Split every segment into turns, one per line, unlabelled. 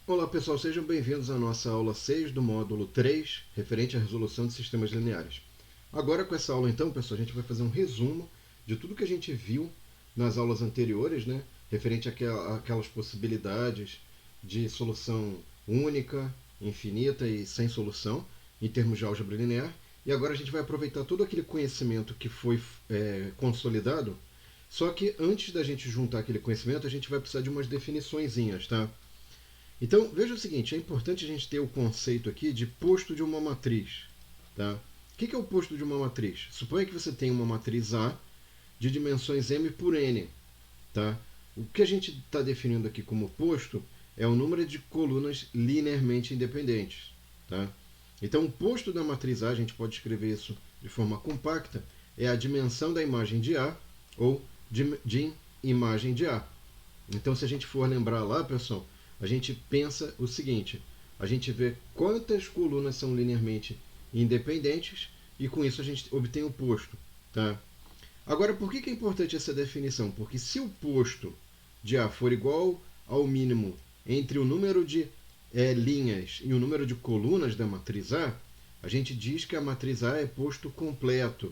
Olá pessoal, sejam bem-vindos à nossa aula 6 do módulo 3, referente à resolução de sistemas lineares. Agora com essa aula então, pessoal, a gente vai fazer um resumo de tudo que a gente viu nas aulas anteriores, né? Referente àquelas possibilidades de solução única, infinita e sem solução, em termos de álgebra linear. E agora a gente vai aproveitar todo aquele conhecimento que foi consolidado, só que antes da gente juntar aquele conhecimento, a gente vai precisar de umas definiçõezinhas, tá? Então, veja o seguinte, é importante a gente ter o conceito aqui de posto de uma matriz. Tá? O que é o posto de uma matriz? Suponha que você tem uma matriz A de dimensões m por n. Tá? O que a gente está definindo aqui como posto é o número de colunas linearmente independentes. Tá? Então, o posto da matriz A, a gente pode escrever isso de forma compacta, é a dimensão da imagem de A ou de imagem de A. Então, se a gente for lembrar lá, pessoal, a gente pensa o seguinte, a gente vê quantas colunas são linearmente independentes e com isso a gente obtém o posto. Tá? Agora, por que é importante essa definição? Porque se o posto de A for igual ao mínimo entre o número de linhas e o número de colunas da matriz A gente diz que a matriz A é posto completo.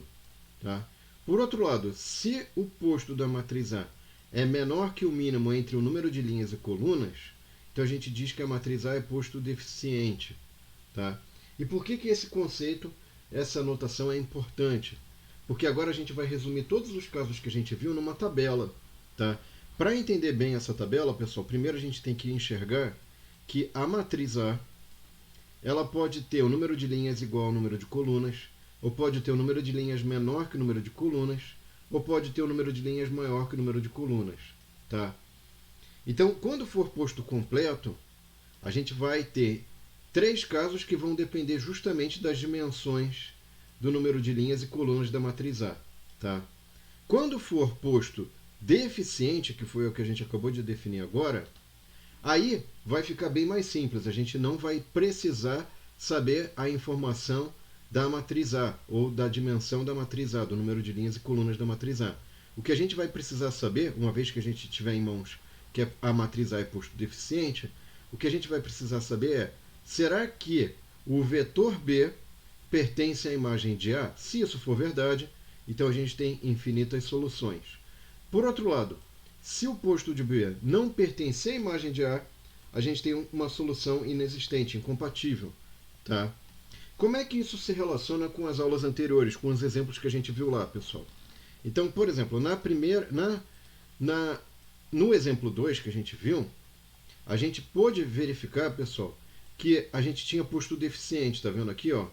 Tá? Por outro lado, se o posto da matriz A é menor que o mínimo entre o número de linhas e colunas, então a gente diz que a matriz A é posto deficiente. Tá? E por que esse conceito, essa notação é importante? Porque agora a gente vai resumir todos os casos que a gente viu numa tabela. Tá? Para entender bem essa tabela, pessoal, primeiro a gente tem que enxergar que a matriz A ela pode ter o número de linhas igual ao número de colunas, ou pode ter o número de linhas menor que o número de colunas, ou pode ter o número de linhas maior que o número de colunas. Tá? Então, quando for posto completo, a gente vai ter três casos que vão depender justamente das dimensões do número de linhas e colunas da matriz A. Tá? Quando for posto deficiente, que foi o que a gente acabou de definir agora, aí vai ficar bem mais simples. A gente não vai precisar saber a informação da matriz A, ou da dimensão da matriz A, do número de linhas e colunas da matriz A. O que a gente vai precisar saber, uma vez que a gente tiver em mãos que a matriz A é posto deficiente, o que a gente vai precisar saber é, será que o vetor B pertence à imagem de A? Se isso for verdade, então a gente tem infinitas soluções. Por outro lado, se o posto de B não pertencer à imagem de A, a gente tem uma solução inexistente, incompatível. Tá? Como é que isso se relaciona com as aulas anteriores, com os exemplos que a gente viu lá, pessoal? Então, por exemplo, no exemplo 2 que a gente viu, a gente pôde verificar, pessoal, que a gente tinha posto deficiente, tá vendo aqui, ó?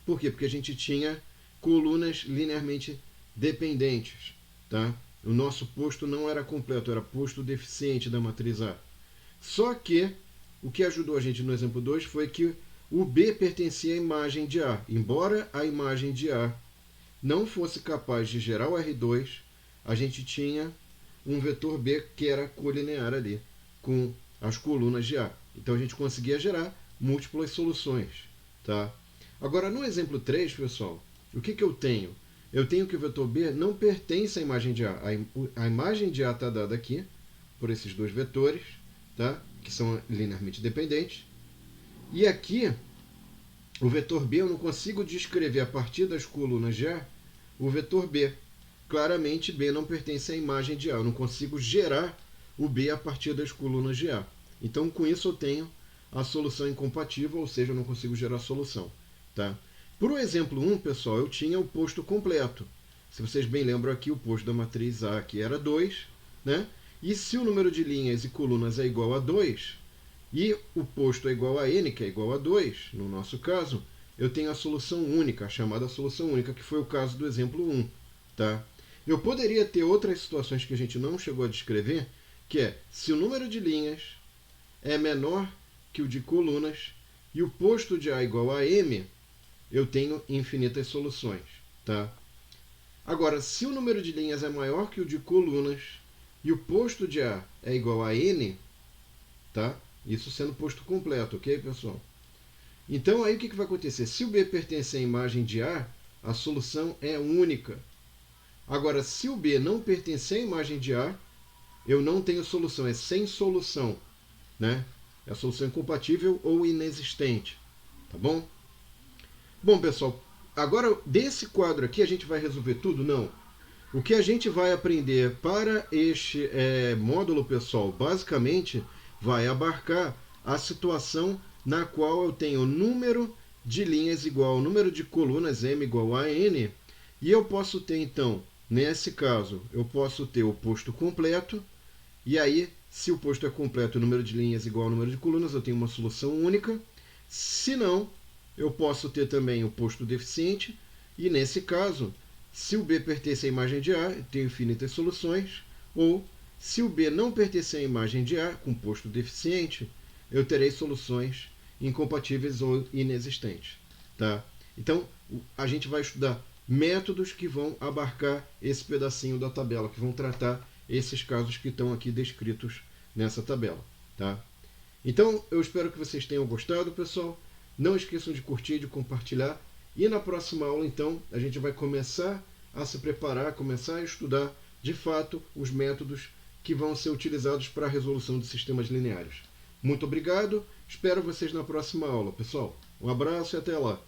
Por quê? Porque a gente tinha colunas linearmente dependentes, tá? O nosso posto não era completo, era posto deficiente da matriz A. Só que o que ajudou a gente no exemplo 2 foi que o B pertencia à imagem de A. Embora a imagem de A não fosse capaz de gerar o R2, a gente tinha um vetor B que era colinear ali, com as colunas de A. Então a gente conseguia gerar múltiplas soluções. Tá? Agora, no exemplo 3, pessoal, o que eu tenho? Eu tenho que o vetor B não pertence à imagem de A. A imagem de A está dada aqui, por esses dois vetores, tá? Que são linearmente dependentes. E aqui, o vetor B eu não consigo descrever a partir das colunas de A o vetor B. Claramente, B não pertence à imagem de A. Eu não consigo gerar o B a partir das colunas de A. Então, com isso, eu tenho a solução incompatível, ou seja, eu não consigo gerar a solução. Tá? Para o exemplo 1, pessoal, eu tinha o posto completo. Se vocês bem lembram aqui, o posto da matriz A aqui era 2. Né? E se o número de linhas e colunas é igual a 2, e o posto é igual a n, que é igual a 2, no nosso caso, eu tenho a solução única, a chamada solução única, que foi o caso do exemplo 1. Tá? Eu poderia ter outras situações que a gente não chegou a descrever, que é, se o número de linhas é menor que o de colunas e o posto de A igual a m, eu tenho infinitas soluções. Tá? Agora, se o número de linhas é maior que o de colunas e o posto de A é igual a n, tá? Isso sendo posto completo, ok, pessoal? Então, aí o que vai acontecer? Se o B pertence à imagem de A, a solução é única. Agora, se o B não pertencer à imagem de A, eu não tenho solução, é sem solução. Né? É a solução incompatível ou inexistente. Tá bom? Bom, pessoal, agora desse quadro aqui a gente vai resolver tudo? Não. O que a gente vai aprender para este módulo, pessoal, basicamente vai abarcar a situação na qual eu tenho número de linhas igual ao número de colunas, m igual a n, e eu posso ter, então, nesse caso, eu posso ter o posto completo, e aí, se o posto é completo e o número de linhas igual ao número de colunas, eu tenho uma solução única. Se não, eu posso ter também o posto deficiente, e nesse caso, se o B pertence à imagem de A, eu tenho infinitas soluções, ou se o B não pertencer à imagem de A, com posto deficiente, eu terei soluções incompatíveis ou inexistentes. Tá? Então, a gente vai estudar métodos que vão abarcar esse pedacinho da tabela, que vão tratar esses casos que estão aqui descritos nessa tabela. Tá? Então, eu espero que vocês tenham gostado, pessoal. Não esqueçam de curtir e de compartilhar. E na próxima aula, então, a gente vai começar a se preparar, começar a estudar, de fato, os métodos que vão ser utilizados para a resolução de sistemas lineares. Muito obrigado, espero vocês na próxima aula, pessoal. Um abraço e até lá!